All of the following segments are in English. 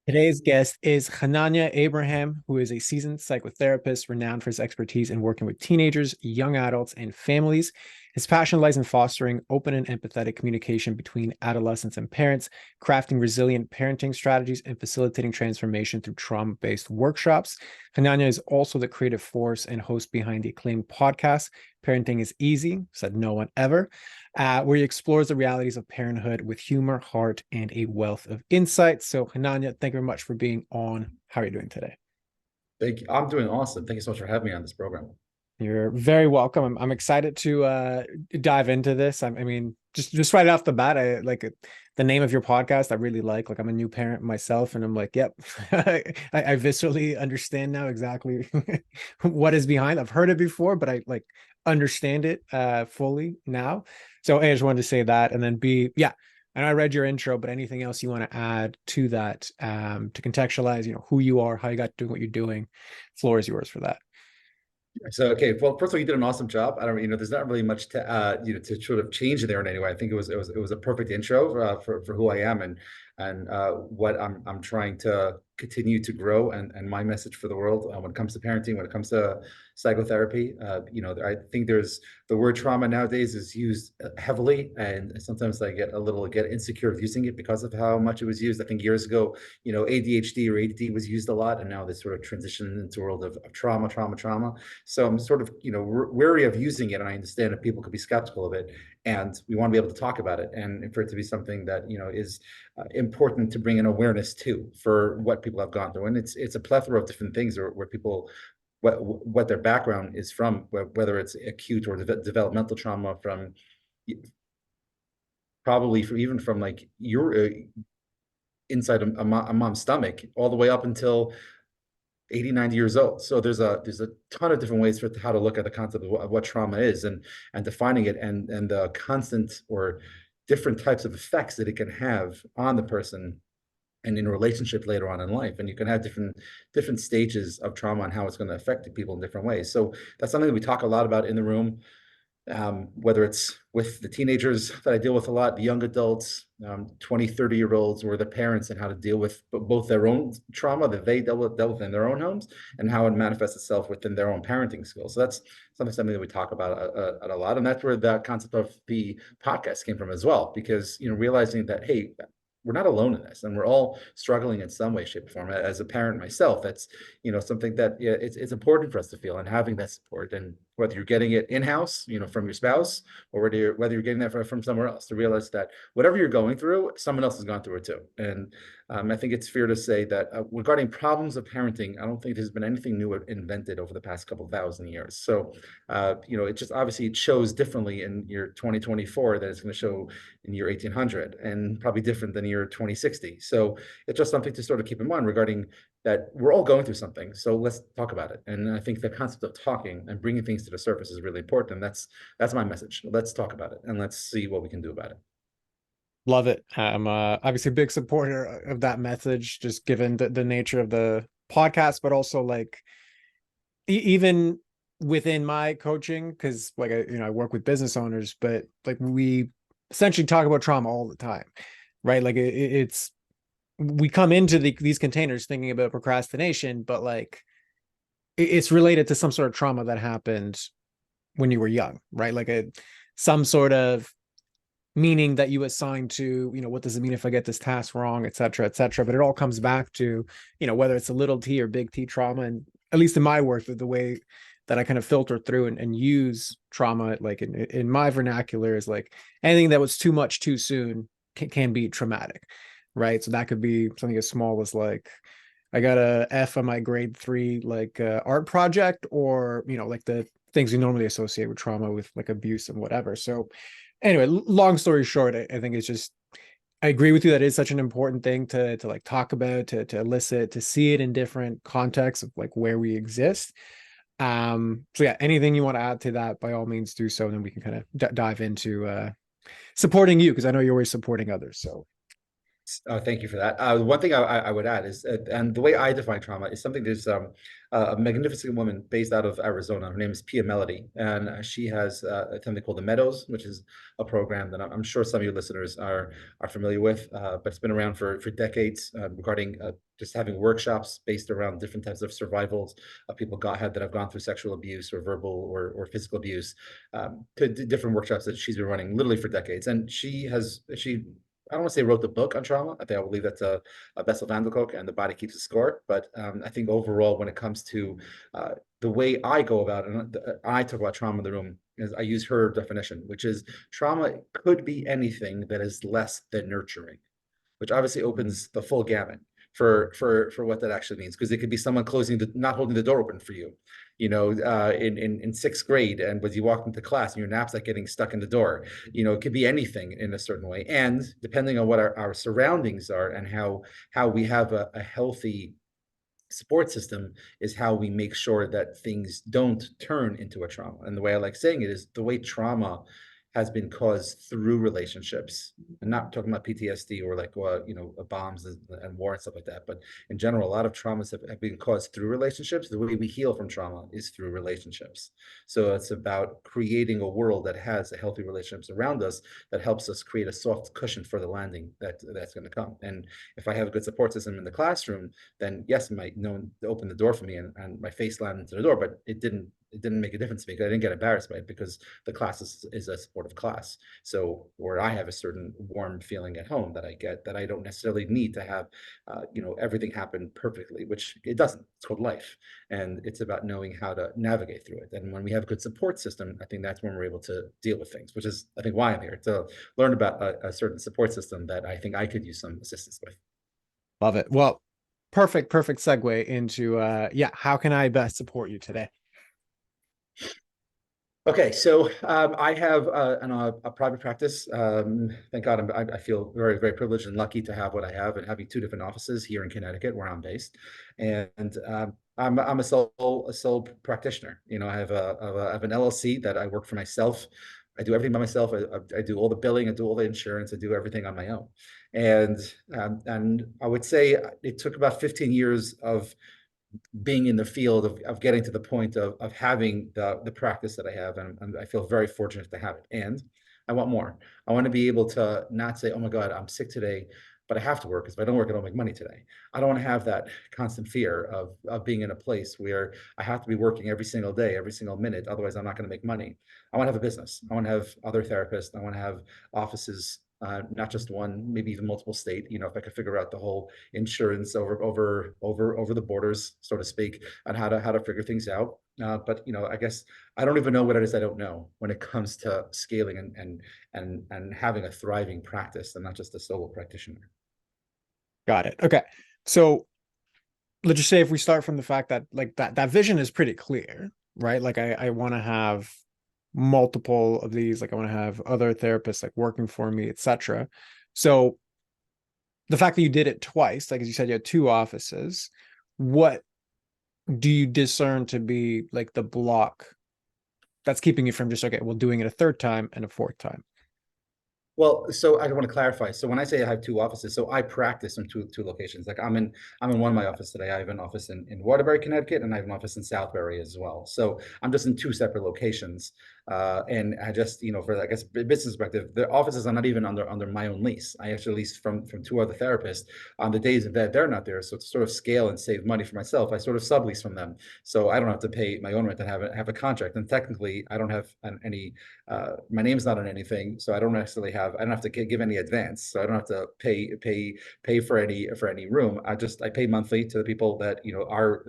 Today's guest is Chananya Abraham, who is a seasoned psychotherapist renowned for his expertise in working with teenagers, young adults, and families. His passion lies in fostering open and empathetic communication between adolescents and parents, crafting resilient parenting strategies, and facilitating transformation through trauma-based workshops. Chananya is also the creative force and host behind the acclaimed podcast, Parenting is Easy, said no one ever, where he explores the realities of parenthood with humor, heart, and a wealth of insight. So, Hananya, thank you very much for being on. How are you doing today? Thank you. I'm doing awesome. Thank you so much for having me on this program. You're very welcome. I'm excited to dive into this. I mean, just right off the bat, I like it, the name of your podcast. I really like. Like, I'm a new parent myself, and I'm like, yep, I viscerally understand now exactly what is behind. I've heard it before, but I like understand it fully now. So A, I just wanted to say that, and then B, yeah. And I read your intro, but anything else you want to add to that to contextualize, who you are, how you got doing what you're doing, floor is yours for that. So, okay. Well, first of all, you did an awesome job. I don't, there's not really much to, to sort of change there in any way. I think it was a perfect intro for who I am and what I'm trying to continue to grow and my message for the world when it comes to parenting, when it comes to psychotherapy. I think there's the word trauma nowadays is used heavily, and sometimes I get insecure with using it because of how much it was used. I think years ago, ADHD or ADD was used a lot, and now this sort of transition into a world of trauma. So I'm sort of, wary of using it, and I understand that people could be skeptical of it, and we want to be able to talk about it, and for it to be something that is important to bring an awareness to for what people have gone through, and it's a plethora of different things where people what their background is from, whether it's acute or developmental trauma from probably from even from like your inside a mom's stomach all the way up until 80, 90 years old. So there's a ton of different ways for how to look at the concept of what trauma is and defining it and the constant or different types of effects that it can have on the person and in a relationship later on in life. And you can have different stages of trauma and how it's going to affect people in different ways. So that's something that we talk a lot about in the room, whether it's with the teenagers that I deal with a lot, the young adults, 20, 30-year-olds, or the parents, and how to deal with both their own trauma that they dealt with in their own homes and how it manifests itself within their own parenting skills. So that's something that we talk about a lot. And that's where the concept of the podcast came from as well, because, realizing that, hey, we're not alone in this, and we're all struggling in some way, shape, or form. As a parent myself, that's something that, yeah, it's important for us to feel and having that support. And whether you're getting it in house, from your spouse, or whether you're getting that from somewhere else, to realize that whatever you're going through, someone else has gone through it too. And I think it's fair to say that regarding problems of parenting, I don't think there's been anything new invented over the past couple thousand years. So, it just obviously it shows differently in year 2024 than it's going to show in year 1800, and probably different than year 2060. So it's just something to sort of keep in mind regarding that we're all going through something. So let's talk about it. And I think the concept of talking and bringing things to the surface is really important. And that's my message. Let's talk about it and let's see what we can do about it. Love it. I'm obviously a big supporter of that message, just given the nature of the podcast, but also like even within my coaching, because like I work with business owners, but like we essentially talk about trauma all the time, right? Like it's we come into these containers thinking about procrastination, but like it's related to some sort of trauma that happened when you were young, right? Like some sort of meaning that you assign to, what does it mean if I get this task wrong, et cetera, et cetera. But it all comes back to, whether it's a little t or big T trauma. And at least in my work, the way that I kind of filter through and use trauma, like in my vernacular, is like anything that was too much too soon can be traumatic, right? So that could be something as small as like, I got a F on my grade 3 like art project, or like the things we normally associate with trauma, with like abuse and whatever. So anyway, long story short, I think it's just, I agree with you that it's such an important thing to like talk about, to elicit, to see it in different contexts of like where we exist. So yeah, anything you want to add to that, by all means do so, and then we can kind of dive into supporting you, because I know you're always supporting others. So Thank you for that. One thing I would add is, and the way I define trauma is something. There's a magnificent woman based out of Arizona. Her name is Pia Melody, and she has something called the Meadows, which is a program that I'm sure some of your listeners are familiar with. But it's been around for decades, regarding just having workshops based around different types of survivals of people that have gone through sexual abuse or verbal or physical abuse, to different workshops that she's been running literally for decades. And she I don't want to say wrote the book on trauma. I think I believe that's a Bessel van der Kolk and The Body Keeps the Score. But I think overall, when it comes to the way I go about it, and I talk about trauma in the room, is I use her definition, which is trauma could be anything that is less than nurturing, which obviously opens the full gamut for what that actually means. Because it could be someone not holding the door open for you, in sixth grade, and when you walked into class and your knapsack getting stuck in the door. It could be anything in a certain way, and depending on what our surroundings are and how we have a healthy support system is how we make sure that things don't turn into a trauma. And the way I like saying it is the way trauma has been caused through relationships. And not talking about PTSD or bombs and war and stuff like that, but in general, a lot of traumas have been caused through relationships. The way we heal from trauma is through relationships. So it's about creating a world that has a healthy relationships around us that helps us create a soft cushion for the landing that's going to come. And if I have a good support system in the classroom, then yes, it might open the door for me, and my face landed into the door, but it didn't make a difference to me because I didn't get embarrassed by it, because the class is a supportive class. So where I have a certain warm feeling at home that I get, that I don't necessarily need to have, everything happen perfectly, which it doesn't. It's called life. And it's about knowing how to navigate through it. And when we have a good support system, I think that's when we're able to deal with things, which is, I think, why I'm here, to learn about a certain support system that I think I could use some assistance with. Love it. Well, perfect segue into how can I best support you today? Okay, so I have a private practice. Thank God, I feel very, very privileged and lucky to have what I have, and having two different offices here in Connecticut, where I'm based. And I'm a sole practitioner. I have an LLC that I work for myself. I do everything by myself. I do all the billing, I do all the insurance, I do everything on my own. And I would say it took about 15 years of being in the field of getting to the point of having the practice that I have, and I feel very fortunate to have it. And I want more. I want to be able to not say, oh my God, I'm sick today, but I have to work, because if I don't work, I don't make money today. I don't want to have that constant fear of being in a place where I have to be working every single day, every single minute, otherwise I'm not going to make money. I want to have a business. I want to have other therapists. I want to have offices, not just one, maybe even multiple state. If I could figure out the whole insurance over the borders, so to speak, on how to figure things out. But I guess I don't even know what it is I don't know when it comes to scaling and having a thriving practice, and not just a solo practitioner. Got it. Okay. So let's just say if we start from the fact that like that vision is pretty clear, right? Like I want to have multiple of these, like I want to have other therapists like working for me, etc. So the fact that you did it twice, like as you said, you had two offices, what do you discern to be like the block that's keeping you from just, okay, well, doing it a third time and a fourth time? Well, so I want to clarify. So when I say I have two offices, so I practice in two locations. Like I'm in one of my office today. I have an office in Waterbury, Connecticut, and I have an office in Southbury as well. So I'm just in two separate locations. And I just, for I guess business perspective, the offices are not even under my own lease. I actually lease from two other therapists on the days that they're not there. So to sort of scale and save money for myself, I sort of sublease from them. So I don't have to pay my own rent and have a contract. And technically, I don't have any. My name's not on anything, so I don't have to give any advance. So I don't have to pay for any room. I pay monthly to the people that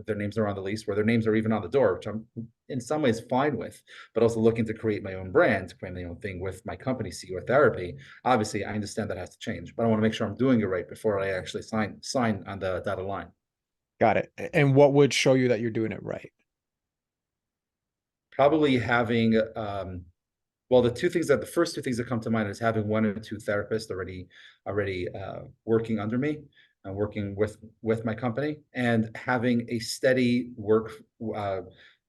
their names are on the lease, where their names are even on the door, which I'm in some ways fine with, but also looking to create my own brand, to create my own thing with my company, CEO Therapy. Obviously, I understand that has to change, but I want to make sure I'm doing it right before I actually sign on the dotted line. Got it. And what would show you that you're doing it right? Probably having well, the first two things that come to mind is having one or two therapists already working under me and working with my company, and having a steady work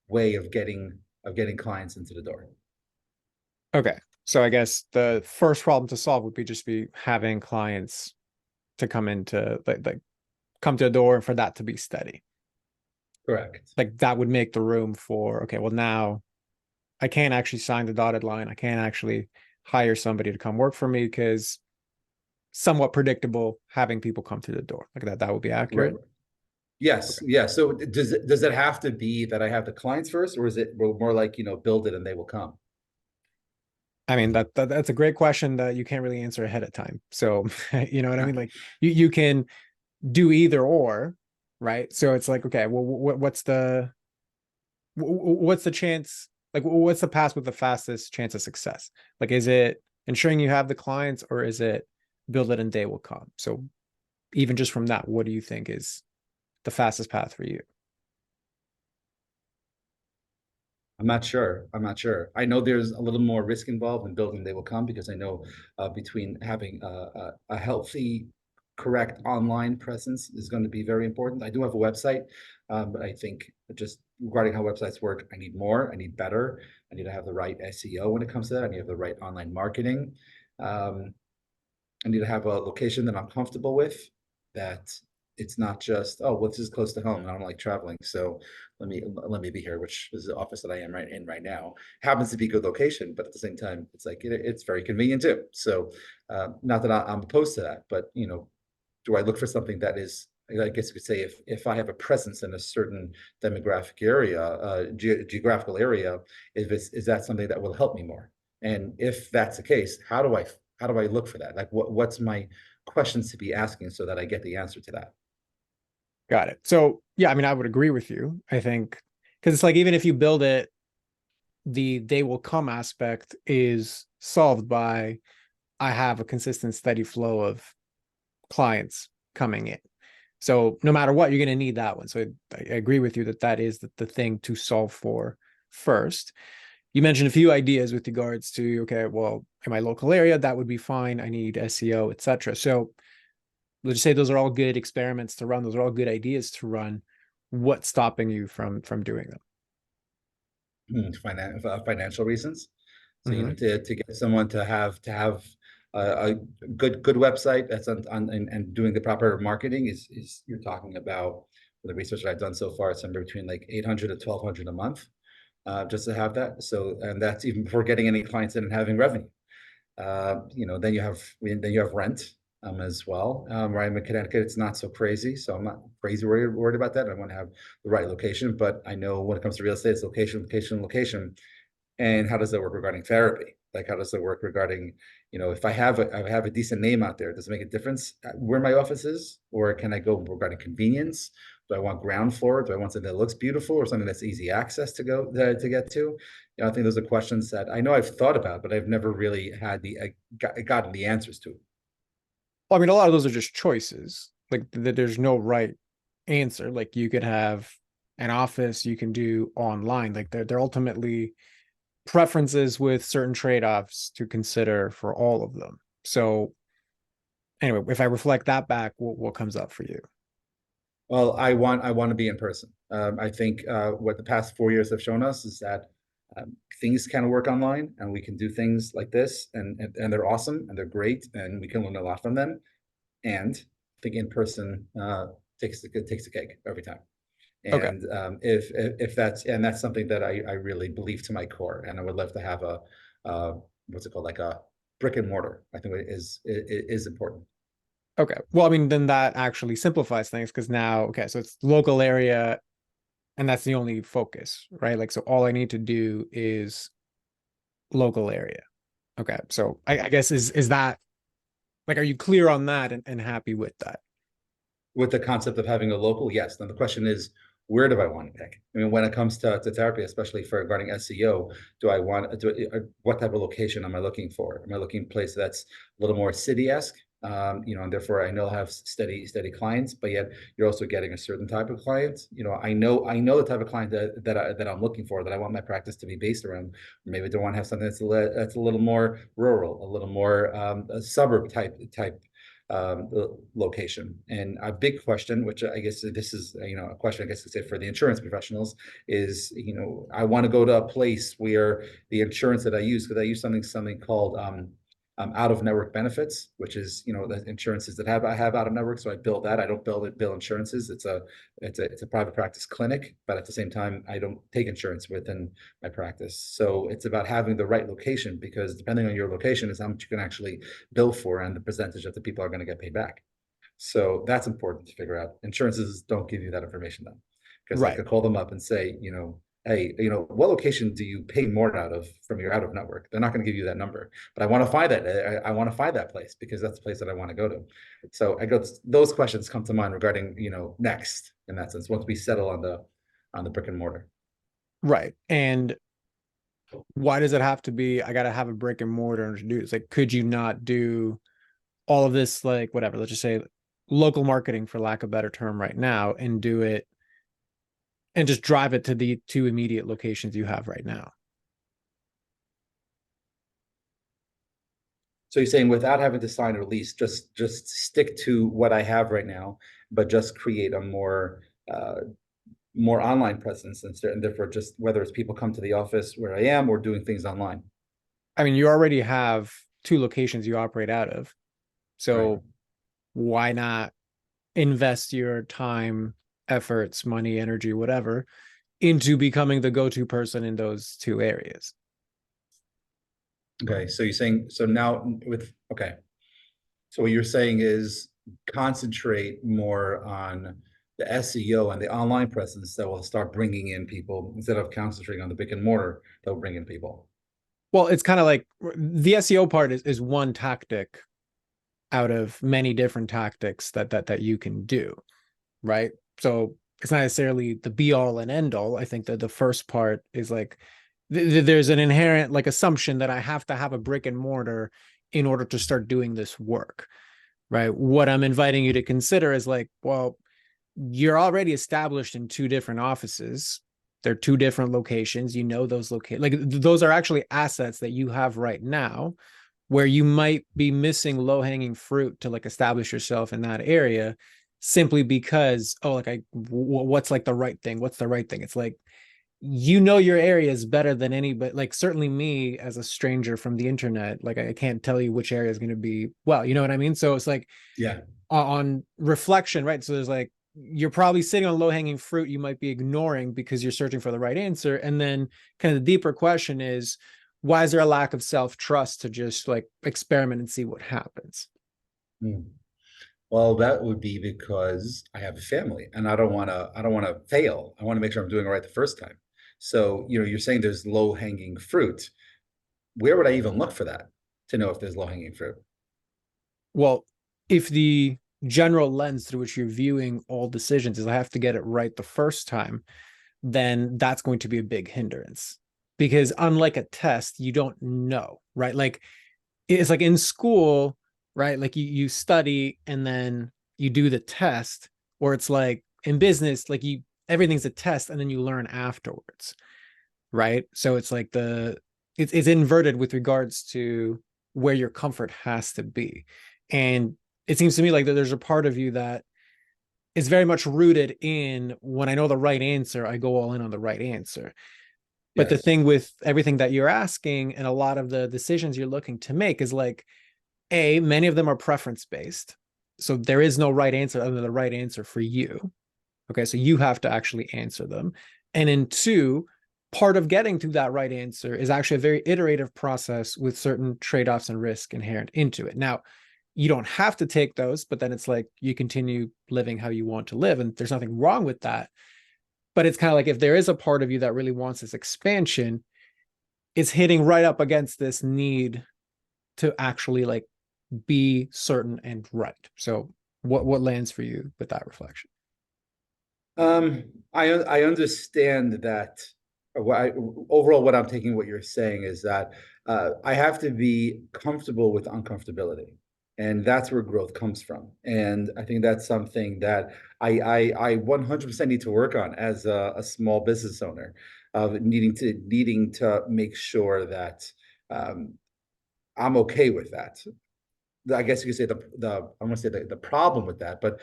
way of getting clients into the door. Okay. So I guess the first problem to solve would be having clients to come into like come to the door and for that to be steady. Correct. Like that would make the room for, okay, well now I can't actually sign the dotted line. I can't actually hire somebody to come work for me because somewhat predictable having people come through the door. Like that would be Right. accurate. Yes. Okay. Yeah. So does it have to be that I have the clients first, or is it more like, build it and they will come? I mean that's a great question that you can't really answer ahead of time. So you know what I mean? Like you can do either or, right? So it's like, okay, well, what's the chance? Like, what's the path with the fastest chance of success? Like, is it ensuring you have the clients, or is it build it and they will come? So, even just from that, what do you think is the fastest path for you? I'm not sure. I'm not sure. I know there's a little more risk involved in building they will come, because I know between having a healthy, correct online presence is going to be very important. I do have a website, but I think just regarding how websites work, I need more. I need better. I need to have the right SEO when it comes to that. I need to have the right online marketing. Um, I need to have a location that I'm comfortable with, that it's not just, oh, well, this is close to home and I don't like traveling. So let me be here, which is the office that I am right now. Happens to be a good location, but at the same time, it's like it's very convenient too. So not that I'm opposed to that, but do I look for something that is, I guess you could say, if I have a presence in a certain demographic area, geographical area, is that something that will help me more? And if that's the case, how do I look for that? Like what's my questions to be asking so that I get the answer to that? Got it. So, yeah, I mean, I would agree with you. I think because it's like even if you build it, the they will come aspect is solved by I have a consistent, steady flow of clients coming in. So no matter what, you're going to need that one. So I agree with you that that is the thing to solve for first. You mentioned a few ideas with regards to, okay, well, in my local area, that would be fine. I need SEO, etc. So let's just say those are all good experiments to run. Those are all good ideas to run. What's stopping you from doing them? Financial reasons. So Mm-hmm. to get someone to have a good website that's on and doing the proper marketing is you're talking about, for the research that I've done so far, it's somewhere between like 800 to 1200 a month, just to have that. So, and that's even before getting any clients in and having revenue. Then you have rent as well. Where I'm in Connecticut, it's not so crazy, so I'm not crazy worried about that. I want to have the right location, but I know when it comes to real estate, it's location, location, location. And how does that work regarding therapy? Like, how does that work regarding, if I have a decent name out there, does it make a difference where my office is, or can I go regarding convenience? Do I want ground floor? Do I want something that looks beautiful, or something that's easy access to get to? I think those are questions that I know I've thought about, but I've never really had gotten the answers to. Well, I mean, a lot of those are just choices. Like there's no right answer. Like you could have an office, you can do online. Like they're ultimately preferences with certain trade-offs to consider for all of them. So anyway, if I reflect that back, what comes up for you? Well, I want to be in person. I think what the past 4 years have shown us is that things can work online, and we can do things like this, and they're awesome and they're great, and we can learn a lot from them. And I think in person takes the cake every time. Okay. And if that's something that I really believe to my core, and I would love to have a what's it called, like a brick and mortar. I think it is important. Okay. Well, I mean, then that actually simplifies things because now, okay, so it's local area and that's the only focus, right? Like, so all I need to do is local area. Okay. So I guess is that like, are you clear on that and happy with that? With the concept of having a local, yes. Now the question is, where do I want to pick? I mean, when it comes to therapy, especially for regarding SEO, what type of location am I looking for? Am I looking place that's a little more city-esque? And therefore I know I have steady clients, but yet you're also getting a certain type of client. I know the type of client that I'm looking for, that I want my practice to be based around. Maybe they want to have something that's a little more rural, a little more a suburb type location. And a big question, which I guess this is, a question I guess to say for the insurance professionals, is, I want to go to a place where the insurance that I use, because I use something called out of network benefits, which is, the insurances that I have out of network. So I bill that. I don't bill insurances. It's a private practice clinic, but at the same time, I don't take insurance within my practice. So it's about having the right location, because depending on your location is how much you can actually bill for and the percentage that the people are going to get paid back. So that's important to figure out. Insurances don't give you that information though, because I Right. could call them up and say, hey, what location do you pay more out of from your out of network? They're not going to give you that number, but I want to find that. I want to find that place because that's the place that I want to go to. So those questions come to mind regarding, next in that sense, once we settle on the brick and mortar. Right. And why does it have to be, I got to have a brick and mortar to do this? Like, could you not do all of this, like, whatever, let's just say local marketing, for lack of a better term, right now, and do it and just drive it to the two immediate locations you have right now? So you're saying without having to sign a lease, just stick to what I have right now, but just create a more online presence, and therefore just whether it's people come to the office where I am or doing things online. I mean, you already have two locations you operate out of. Right. So why not invest your time, efforts, money, energy, whatever, into becoming the go-to person in those two areas? Okay. So you're saying, so now okay. So what you're saying is concentrate more on the SEO and the online presence that will start bringing in people instead of concentrating on the brick and mortar that will bring in people. Well, it's kind of like the SEO part is one tactic out of many different tactics that you can do, right? So it's not necessarily the be all and end all. I think that the first part is like there's an inherent like assumption that I have to have a brick and mortar in order to start doing this work, right? What I'm inviting you to consider is like, well, you're already established in two different offices. They're two different locations. You know those like those are actually assets that you have right now, where you might be missing low-hanging fruit to like establish yourself in that area simply because, oh, like what's like the right thing? What's the right thing? It's like, you know, your area is better than any, but like certainly me as a stranger from the internet, like I can't tell you which area is going to be well, you know what I mean? So it's like Yeah. on reflection, right? So there's like, you're probably sitting on low-hanging fruit you might be ignoring because you're searching for the right answer. And then kind of the deeper question is, why is there a lack of self-trust to just like experiment and see what happens? Hmm. Well, that would be because I have a family and I don't want to fail. I want to make sure I'm doing it right the first time. So, you're saying there's low hanging fruit. Where would I even look for that to know if there's low hanging fruit? Well, if the general lens through which you're viewing all decisions is I have to get it right the first time, then that's going to be a big hindrance. Because unlike a test, you don't know, right? Like it's like in school, right? Like you study and then you do the test, or it's like in business, like you everything's a test and then you learn afterwards, right? So it's like it's inverted with regards to where your comfort has to be. And it seems to me like that there's a part of you that is very much rooted in, when I know the right answer, I go all in on the right answer. But the Yes. thing with everything that you're asking and a lot of the decisions you're looking to make is like, many of them are preference based. So there is no right answer other than the right answer for you. Okay. So you have to actually answer them. And then two, part of getting to that right answer is actually a very iterative process with certain trade offs and risk inherent into it. Now, you don't have to take those, but then it's like you continue living how you want to live. And there's nothing wrong with that. But it's kind of like if there is a part of you that really wants this expansion, it's hitting right up against this need to actually like be certain and right. So what lands for you with that reflection? I understand that. Overall, what I'm taking what you're saying is that I have to be comfortable with uncomfortability, and that's where growth comes from. And I think that's something that I 100% need to work on as a small business owner, of needing to make sure that um, I'm okay with that. I guess you could say the I want to say the problem with that, but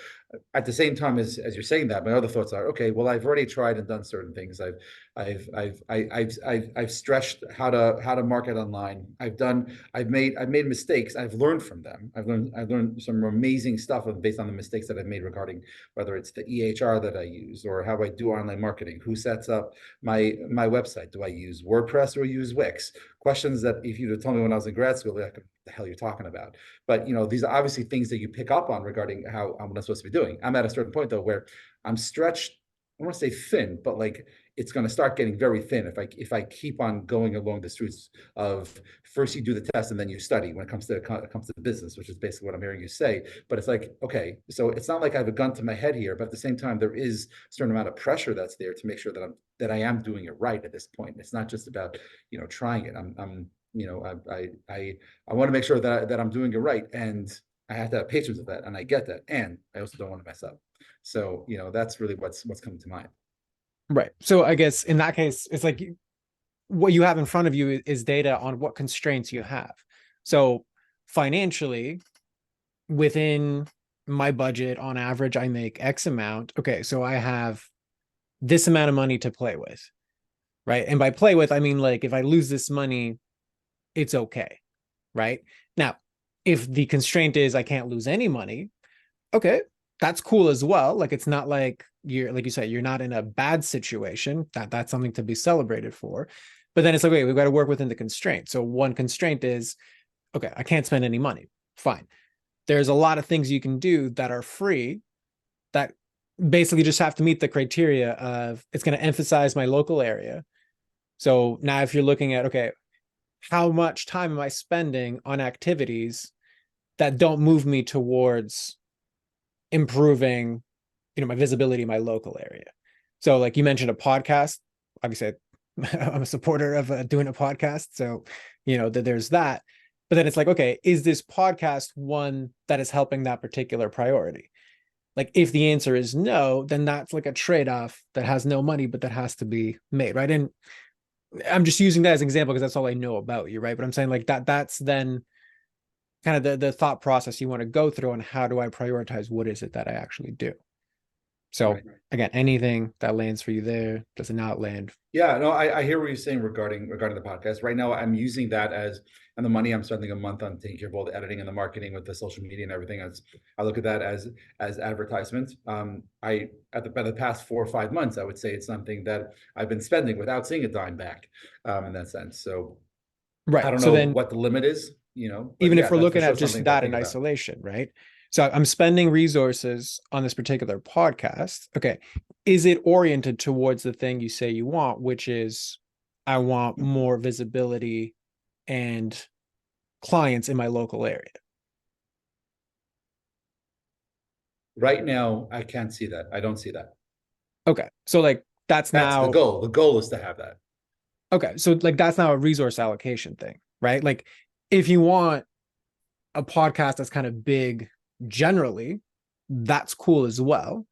at the same time as you're saying that, my other thoughts are, okay, well, I've already tried and done certain things. I've stretched how to market online. I've made mistakes. I've learned from them. I've learned some amazing stuff based on the mistakes that I've made regarding whether it's the EHR that I use or how I do online marketing, who sets up my website. Do I use WordPress or use Wix? Questions that if you'd have told me when I was in grad school, like, what the hell you're talking about. But these are obviously things that you pick up on regarding how what I'm supposed to be doing. I'm at a certain point though where I'm stretched. I want to say thin, but like it's going to start getting very thin if I keep on going along the streets of first you do the test and then you study when it comes to business, which is basically what I'm hearing you say. But it's like, okay, so it's not like I have a gun to my head here, but at the same time there is a certain amount of pressure that's there to make sure that I am doing it right at this point. It's not just about trying it. I'm I want to make sure that I'm doing it right, and I have to have patience with that, and I get that, and I also don't want to mess up. So that's really what's coming to mind. Right. So I guess in that case, it's like what you have in front of you is data on what constraints you have. So financially, within my budget, on average, I make X amount. Okay, so I have this amount of money to play with, right? And by play with, I mean like if I lose this money, it's okay, right? Now, if the constraint is I can't lose any money, okay, that's cool as well. Like it's not like you're like you said, you're not in a bad situation. That's something to be celebrated for. But then it's like, wait, we've got to work within the constraint. So one constraint is, okay, I can't spend any money. Fine. There's a lot of things you can do that are free that basically just have to meet the criteria of it's going to emphasize my local area. So now if you're looking at, okay, how much time am I spending on activities that don't move me towards improving, my visibility in my local area? So like you mentioned a podcast, obviously I'm a supporter of doing a podcast. So, there's that. But then it's like, okay, is this podcast one that is helping that particular priority? Like if the answer is no, then that's like a trade-off that has no money, but that has to be made, right? And I'm just using that as an example because that's all I know about you, right? But I'm saying like that's then kind of the thought process you want to go through on how do I prioritize what is it that I actually do. So Right. again, anything that lands for you there, does it not land? Yeah, no, I hear what you're saying regarding the podcast. Right now, I'm using that and the money I'm spending a month on taking care of all the editing and the marketing with the social media and everything. I look at that as advertisement. By the past 4 or 5 months, I would say it's something that I've been spending without seeing a dime back, in that sense. So I Right. don't So know then what the limit is, but even yeah, if we're that's for looking sure at just something to that in think about. isolation, right? So I'm spending resources on this particular podcast. Okay. Is it oriented towards the thing you say you want, which is I want more visibility and clients in my local area? Right now, I can't see that. I don't see that. Okay. So like that's That's the now, goal. The goal is to have that. okay. So like that's now a resource allocation thing, right? Like if you want a podcast that's kind of big generally, that's cool as well.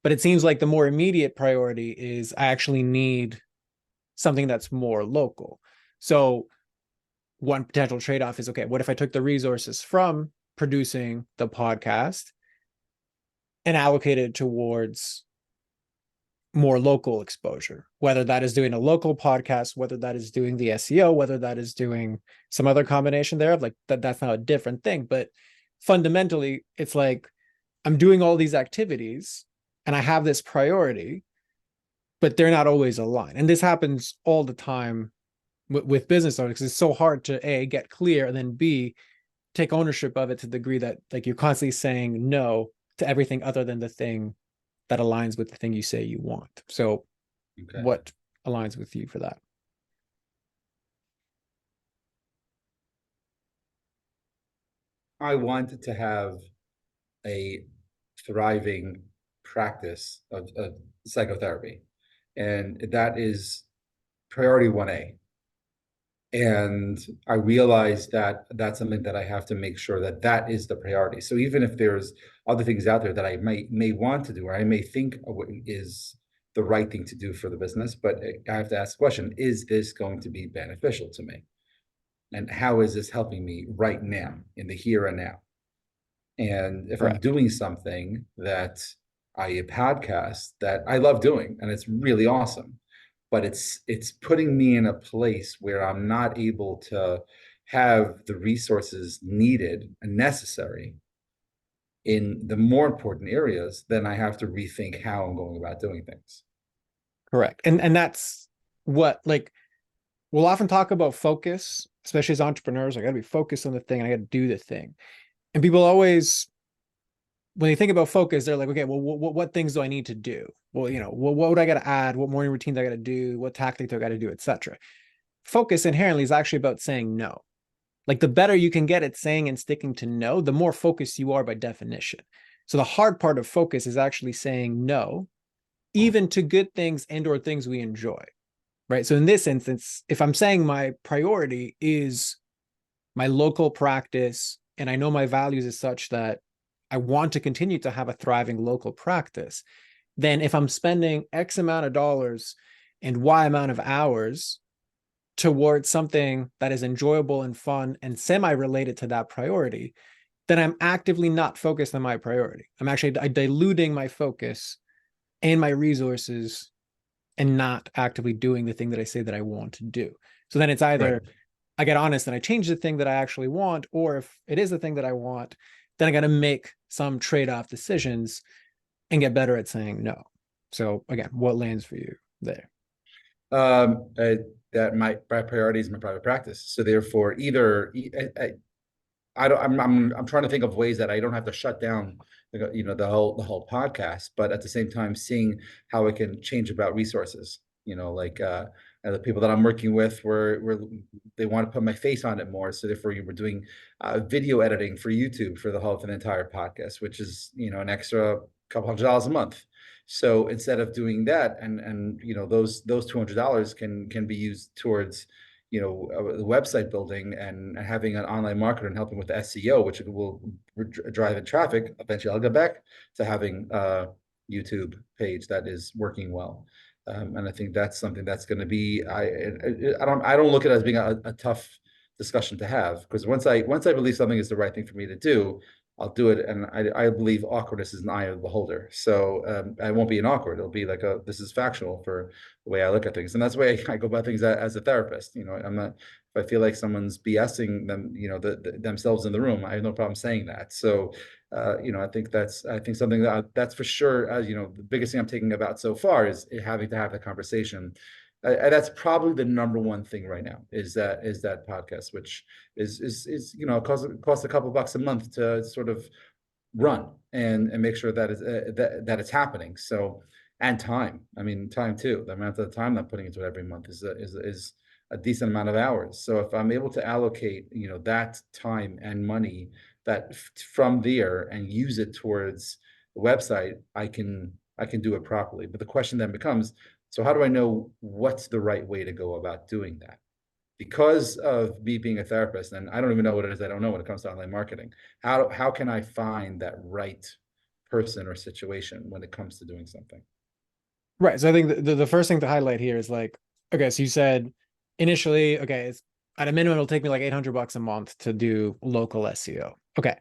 But it seems like the more immediate priority is I actually need something that's more local. So one potential trade-off is, okay, what if I took the resources from producing the podcast and allocated towards more local exposure, whether that is doing a local podcast, whether that is doing the SEO, whether that is doing some other combination thereof, like that's now a different thing. But fundamentally, it's like I'm doing all these activities and I have this priority, but they're not always aligned. And this happens all the time with business owners because it's so hard to A, get clear, and then B, take ownership of it to the degree that like you're constantly saying no to everything other than the thing that aligns with the thing you say you want. So Okay. what aligns with you for that? I want to have a thriving practice of psychotherapy, and that is priority 1A. And I realize that that's something that I have to make sure that that is the priority. So even if there's other things out there that I may want to do, or I may think is the right thing to do for the business, but I have to ask the question, is this going to be beneficial to me? And how is this helping me right now in the here and now? And if I'm Correct. doing something that, i.e. a podcast that I love doing and it's really awesome, but it's putting me in a place where I'm not able to have the resources needed and necessary in the more important areas, then I have to rethink how I'm going about doing things. Correct. And that's what, like, we'll often talk about focus, especially as entrepreneurs. I got to be focused on the thing. I got to do the thing. And people always, when they think about focus, they're like, okay, well, what things do I need to do? Well, what would I got to add? What morning routines I got to do? What tactics do I got to do, etc. Focus inherently is actually about saying no. Like, the better you can get at saying and sticking to no, the more focused you are by definition. So the hard part of focus is actually saying no, even to good things and or things we enjoy. Right. So in this instance, if I'm saying my priority is my local practice, and I know my values is such that I want to continue to have a thriving local practice, then if I'm spending X amount of dollars and Y amount of hours towards something that is enjoyable and fun and semi-related to that priority, then I'm actively not focused on my priority. I'm actually diluting my focus and my resources and not actively doing the thing that I say that I want to do. So then it's Right. either I get honest and I change the thing that I actually want, or if it is the thing that I want, then I got to make some trade-off decisions and get better at saying no. So again, what lands for you there? Um, uh, that my priority is my private practice. So therefore, either I don't. I'm trying to think of ways that I don't have to shut down, the whole podcast, but at the same time, seeing how I can change about resources. Like the people that I'm working with, were they want to put my face on it more. So therefore, we're doing video editing for YouTube for the entire podcast, which is an extra couple $100 a month. So instead of doing that, and those $200 can be used towards the website building and having an online marketer and helping with the SEO, which will drive in traffic. Eventually, I'll get back to having a YouTube page that is working well. And I think that's something that's going to be. I don't look at it as being a tough discussion to have, because once I believe something is the right thing for me to do, I'll do it. And I believe awkwardness is an eye of the beholder. So I won't be an awkward. It'll be like this is factual for the way I look at things. And that's the way I go about things as a therapist. I'm not, if I feel like someone's BSing them, themselves in the room, I have no problem saying that. So, I think something that's for sure, as the biggest thing I'm taking about so far is having to have that conversation. That's probably the number one thing right now, is that podcast, which is costs a couple bucks a month to sort of run and make sure that that it's happening. So, and time. I mean, time too. The amount of time I'm putting into it every month is a decent amount of hours. So if I'm able to allocate, that time and money that from there and use it towards the website, I can do it properly. But the question then becomes, so how do I know what's the right way to go about doing that? Because of me being a therapist, and I don't even know what it is I don't know when it comes to online marketing. How can I find that right person or situation when it comes to doing something? Right. So I think the first thing to highlight here is like, okay, so you said initially, okay, it's at a minimum, it'll take me like $800 a month to do local SEO. Okay.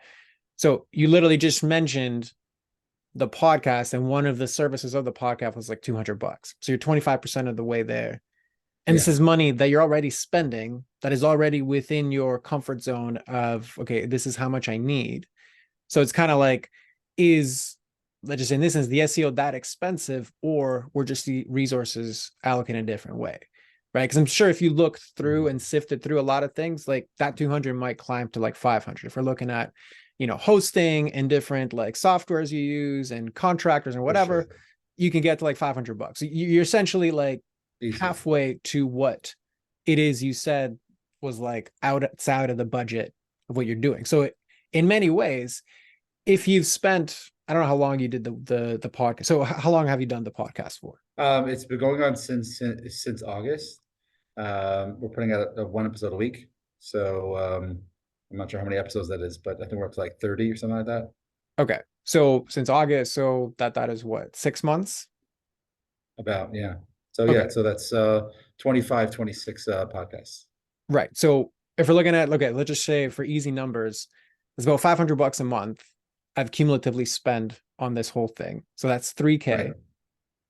So you literally just mentioned the podcast, and one of the services of the podcast was like $200. So you're 25% of the way there. And this Yeah, is money that you're already spending that is already within your comfort zone of, okay, this is how much I need. So it's kind of like, is, let's just say in this instance, the SEO that expensive, or we're just the resources allocated a different way, right? Because I'm sure if you look through and sifted through a lot of things, like that 200 might climb to like 500. If we're looking at, hosting and different like softwares you use and contractors and for sure. whatever, you can get to like $500. You're essentially like Easily. halfway to what it is you said was like outside of the budget of what you're doing. So in many ways, if you've spent, I don't know how long you did the podcast. So how long have you done the podcast for? It's been going on since August. We're putting out one episode a week. So I'm not sure how many episodes that is, but I think we're up to like 30 or something like that. Okay. So since August, so that is what, 6 months? About, yeah. So yeah, Okay. so that's 25, 26 podcasts. Right. So if we're looking at, okay, let's just say for easy numbers, it's about $500 a month. I've cumulatively spent on this whole thing. So that's 3K. Right.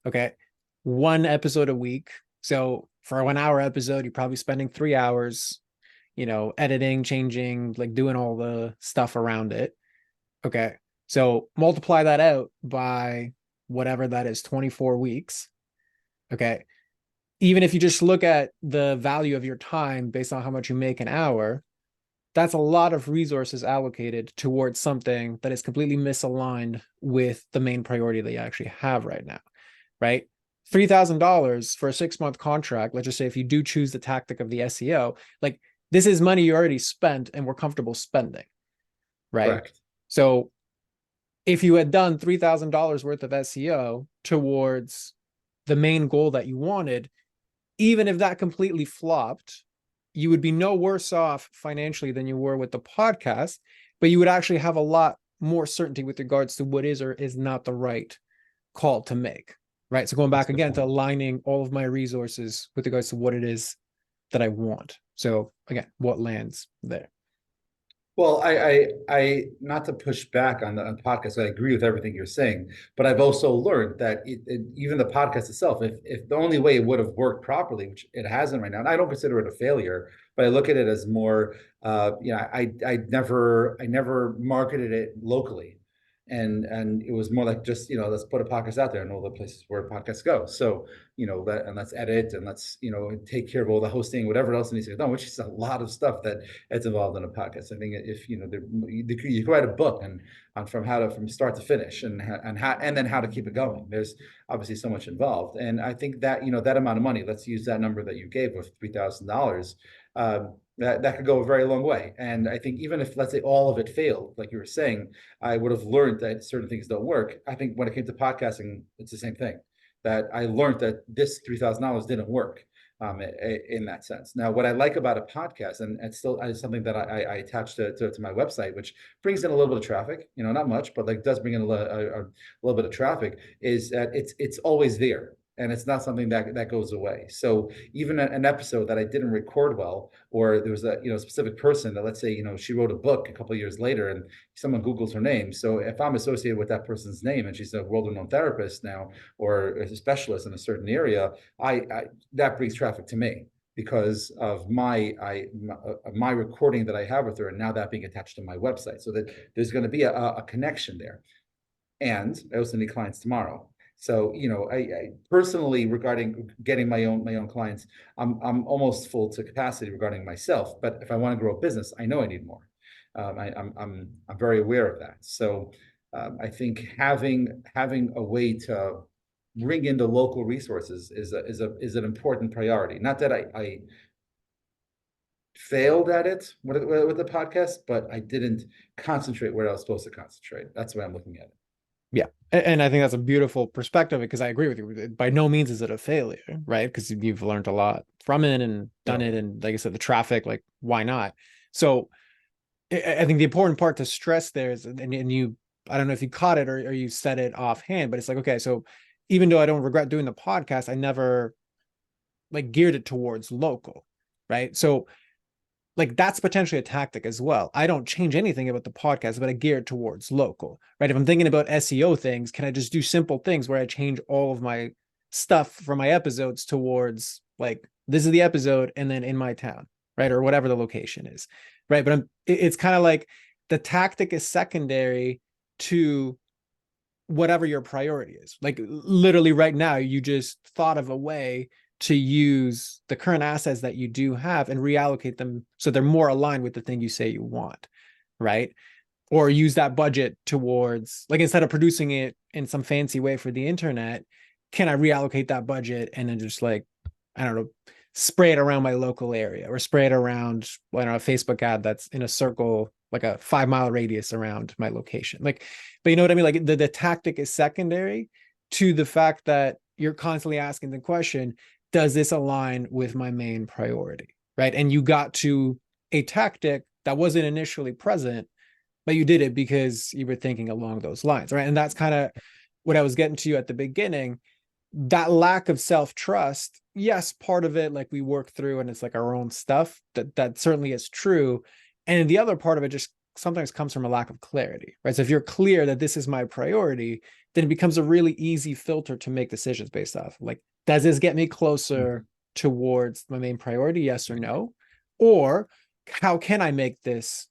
Okay. One episode a week. So for a 1 hour episode, you're probably spending 3 hours, editing, changing, like doing all the stuff around it. Okay. So multiply that out by whatever that is, 24 weeks. Okay. Even if you just look at the value of your time based on how much you make an hour, that's a lot of resources allocated towards something that is completely misaligned with the main priority that you actually have right now, right? $3,000 for a 6-month contract. Let's just say if you do choose the tactic of the SEO, like this is money you already spent and we're comfortable spending, right? Correct. So if you had done $3,000 worth of SEO towards the main goal that you wanted, even if that completely flopped, you would be no worse off financially than you were with the podcast, but you would actually have a lot more certainty with regards to what is or is not the right call to make. Right. So going That's back a good again to point. aligning all of my resources with regards to what it is that I want. So again, what lands there? Well, I not to push back on the podcast. I agree with everything you're saying, but I've also learned that even the podcast itself, if the only way it would have worked properly, which it hasn't right now, and I don't consider it a failure, but I look at it as more, I never marketed it locally, and it was more like just let's put a podcast out there and all the places where podcasts go. So let's edit and let's take care of all the hosting, whatever else needs to be done, which is a lot of stuff that's involved in a podcast. I think if you could write a book and on from start to finish and then how to keep it going. There's obviously so much involved, and I think that that amount of money. Let's use that number that you gave of $3,000. That could go a very long way. And I think even if let's say all of it failed, like you were saying, I would have learned that certain things don't work. I think when it came to podcasting, it's the same thing. That I learned that this $3,000 didn't work in that sense. Now, what I like about a podcast, and it's still something that I attach to my website, which brings in a little bit of traffic, not much, but like does bring in a little bit of traffic, is that it's always there. And it's not something that goes away. So even an episode that I didn't record well, or there was a specific person that, let's say she wrote a book a couple of years later, and someone Googles her name. So if I'm associated with that person's name, and she's a world-renowned therapist now, or a specialist in a certain area, I that brings traffic to me because of my recording that I have with her, and now that being attached to my website, so that there's going to be a connection there. And I also need clients tomorrow. So, I personally, regarding getting my own clients, I'm almost full to capacity regarding myself. But if I want to grow a business, I know I need more. I'm very aware of that. So I think having a way to bring in the local resources is an important priority. Not that I failed at it with the podcast, but I didn't concentrate where I was supposed to concentrate. That's the way I'm looking at it. Yeah. And I think that's a beautiful perspective because I agree with you. By no means is it a failure, right? Because you've learned a lot from it and done it. And like I said, the traffic, like, why not? So I think the important part to stress there is, and you, I don't know if you caught it or you said it offhand, but it's like, okay, so even though I don't regret doing the podcast, I never like geared it towards local, right? So like that's potentially a tactic as well. I don't change anything about the podcast, but I gear it towards local, right? If I'm thinking about SEO things, can I just do simple things where I change all of my stuff from my episodes towards like, this is the episode and then in my town, right? Or whatever the location is, right? But it's kind of like the tactic is secondary to whatever your priority is. Like literally right now, you just thought of a way to use the current assets that you do have and reallocate them so they're more aligned with the thing you say you want, right? Or use that budget towards, like, instead of producing it in some fancy way for the internet, can I reallocate that budget and then just like, I don't know, spray it around my local area or spray it around, I don't know, a Facebook ad that's in a circle, like a 5 mile radius around my location. Like, but you know what I mean? Like the tactic is secondary to the fact that you're constantly asking the question, does this align with my main priority? Right. And you got to a tactic that wasn't initially present, but you did it because you were thinking along those lines. Right. And that's kind of what I was getting to you at the beginning. That lack of self-trust, yes, part of it, like we work through and it's like our own stuff, that certainly is true. And the other part of it just sometimes comes from a lack of clarity, right? So if you're clear that this is my priority, then it becomes a really easy filter to make decisions based off. Like, does this get me closer towards my main priority? Yes or no? Or how can I make this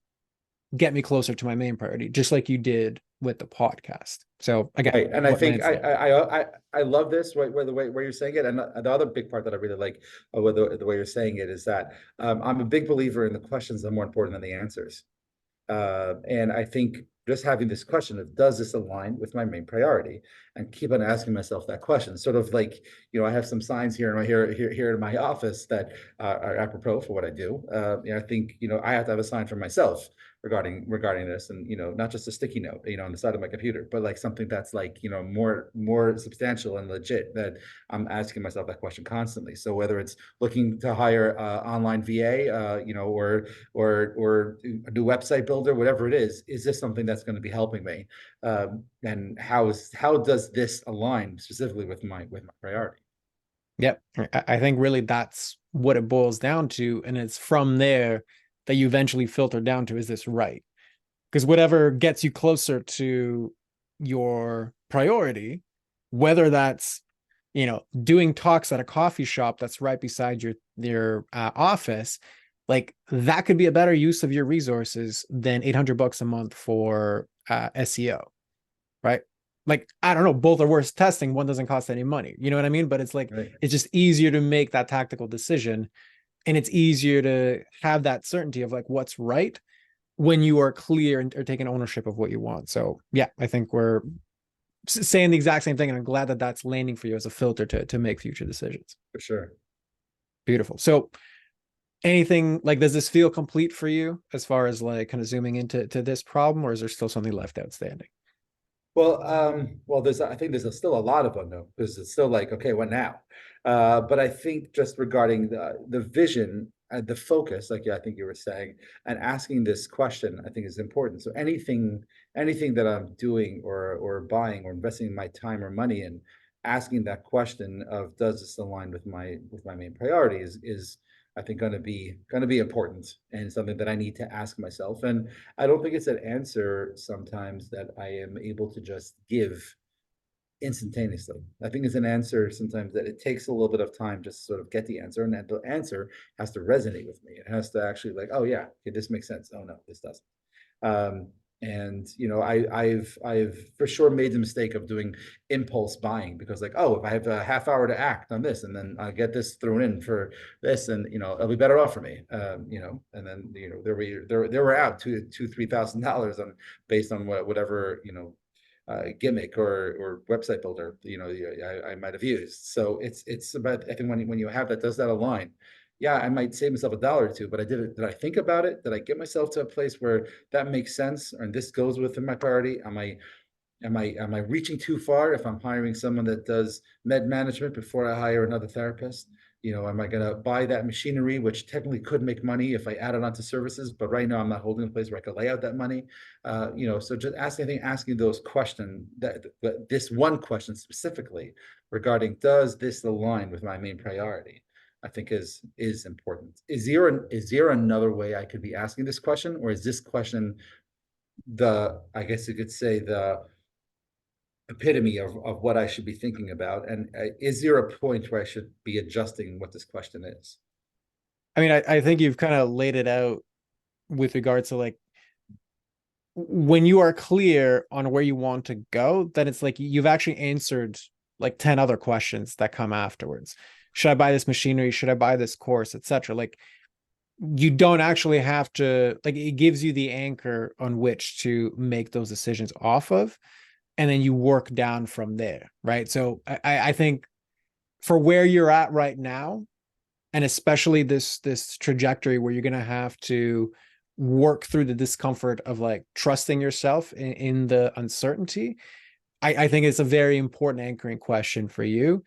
get me closer to my main priority, just like you did with the podcast? So again, Right, and I what think lands there? I love this way the way where you're saying it, and the other big part that I really like with the way you're saying it is that I'm a big believer in the questions are more important than the answers. And I think just having this question of does this align with my main priority, and keep on asking myself that question. Sort of like, I have some signs here in my here in my office that are apropos for what I do. I think I have to have a sign for myself regarding this, and not just a sticky note on the side of my computer, but like something that's like more substantial and legit, that I'm asking myself that question constantly. So whether it's looking to hire online VA, or a new website builder, whatever it is this something that's going to be helping me? And how does this align specifically with my priority? Yep. I think really that's what it boils down to. And it's from there that you eventually filter down to, is this right? Because whatever gets you closer to your priority, whether that's, doing talks at a coffee shop that's right beside your office, like that could be a better use of your resources than $800 a month for SEO, right? Like, I don't know, both are worth testing. One doesn't cost any money. You know what I mean? But it's like, Right. it's just easier to make that tactical decision. And it's easier to have that certainty of like what's right when you are clear and are taking ownership of what you want. So yeah, I think we're saying the exact same thing. And I'm glad that that's landing for you as a filter to make future decisions. For sure. Beautiful. So anything like, does this feel complete for you as far as like kind of zooming into this problem, or is there still something left outstanding? Well, I think there's still a lot of unknown, because it's still like, okay, what now? But I think just regarding the vision and the focus, like, yeah, I think you were saying, and asking this question, I think is important. So anything that I'm doing or buying or investing my time or money in, asking that question of does this align with my main priorities is I think going to be important, and something that I need to ask myself. And I don't think it's an answer sometimes that I am able to just give instantaneously. I think it's an answer sometimes that it takes a little bit of time just to sort of get the answer, and that the answer has to resonate with me. It has to actually like, oh yeah, okay, this makes sense. Oh no, this doesn't. Um, and I've for sure made the mistake of doing impulse buying, because like, oh, if I have a half hour to act on this, and then I get this thrown in for this, and it'll be better off for me. And then there were out $2,000-3,000 on based on whatever gimmick or website builder I might have used. So it's about, I think when you have that, does that align? Yeah, I might save myself $1 or two, but did I think about it? Did I get myself to a place where that makes sense, and this goes within my priority? Am I reaching too far if I'm hiring someone that does med management before I hire another therapist? Am I going to buy that machinery, which technically could make money if I add it onto services, but right now I'm not holding a place where I could lay out that money. So just asking those questions, this one question specifically regarding does this align with my main priority, I think is important. Is there another way I could be asking this question, or is this question I guess you could say, the epitome of what I should be thinking about? And is there a point where I should be adjusting what this question is? I mean, I think you've kind of laid it out with regards to like, when you are clear on where you want to go, then it's like you've actually answered like 10 other questions that come afterwards. Should I buy this machinery? Should I buy this course, etc.? Like, you don't actually have to, like, it gives you the anchor on which to make those decisions off of, and then you work down from there, right? So I think for where you're at right now, and especially this trajectory where you're going to have to work through the discomfort of like trusting yourself in the uncertainty, I think it's a very important anchoring question for you,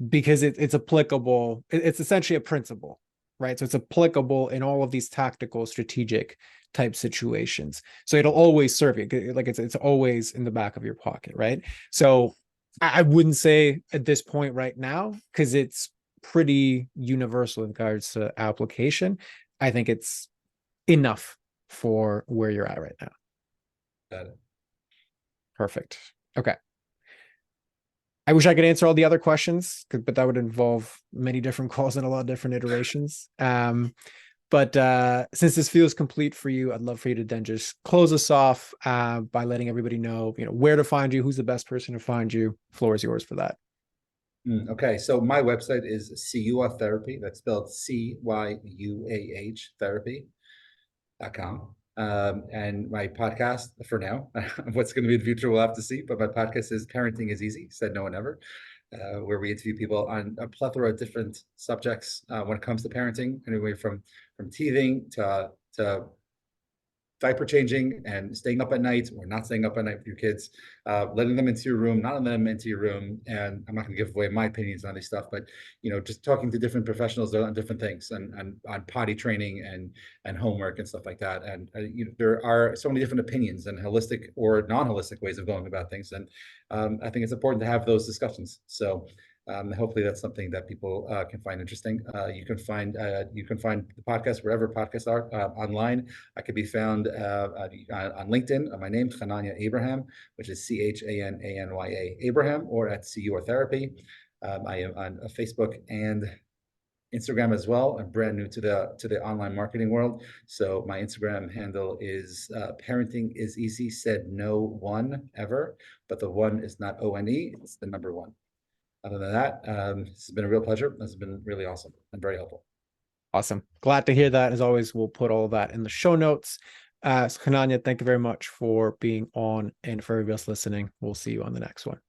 because it's applicable. It's essentially a principle, right? So it's applicable in all of these tactical, strategic type situations. So it'll always serve you. Like it's always in the back of your pocket, right? So I wouldn't say at this point right now, because it's pretty universal in regards to application. I think it's enough for where you're at right now. Got it. Perfect. Okay. I wish I could answer all the other questions, but that would involve many different calls and a lot of different iterations. But since this feels complete for you, I'd love for you to then just close us off by letting everybody know, where to find you, who's the best person to find you. Floor is yours for that. Okay, so my website is Cyuah Therapy. That's spelled Cyuah therapy.com. And my podcast for now, what's going to be in the future, we'll have to see. But my podcast is Parenting is Easy, Said No One Ever, where we interview people on a plethora of different subjects when it comes to parenting, anyway, from teething to diaper changing and staying up at night or not staying up at night with your kids, letting them into your room, not letting them into your room. And I'm not going to give away my opinions on this stuff, but just talking to different professionals on different things and on potty training and homework and stuff like that. And there are so many different opinions and holistic or non-holistic ways of going about things. And I think it's important to have those discussions. So hopefully that's something that people can find interesting. You can find the podcast wherever podcasts are online. I could be found on LinkedIn. My name, Chananya Abraham, which is Chananya Abraham, or at Cyuah Therapy. I am on Facebook and Instagram as well. I'm brand new to the online marketing world, so my Instagram handle is Parenting is Easy, Said No One Ever, but the one is not ONE, it's the number one. Other than that, this has been a real pleasure. This has been really awesome and very helpful. Awesome. Glad to hear that. As always, we'll put all that in the show notes. So Hananya, thank you very much for being on, and for everybody else listening, we'll see you on the next one.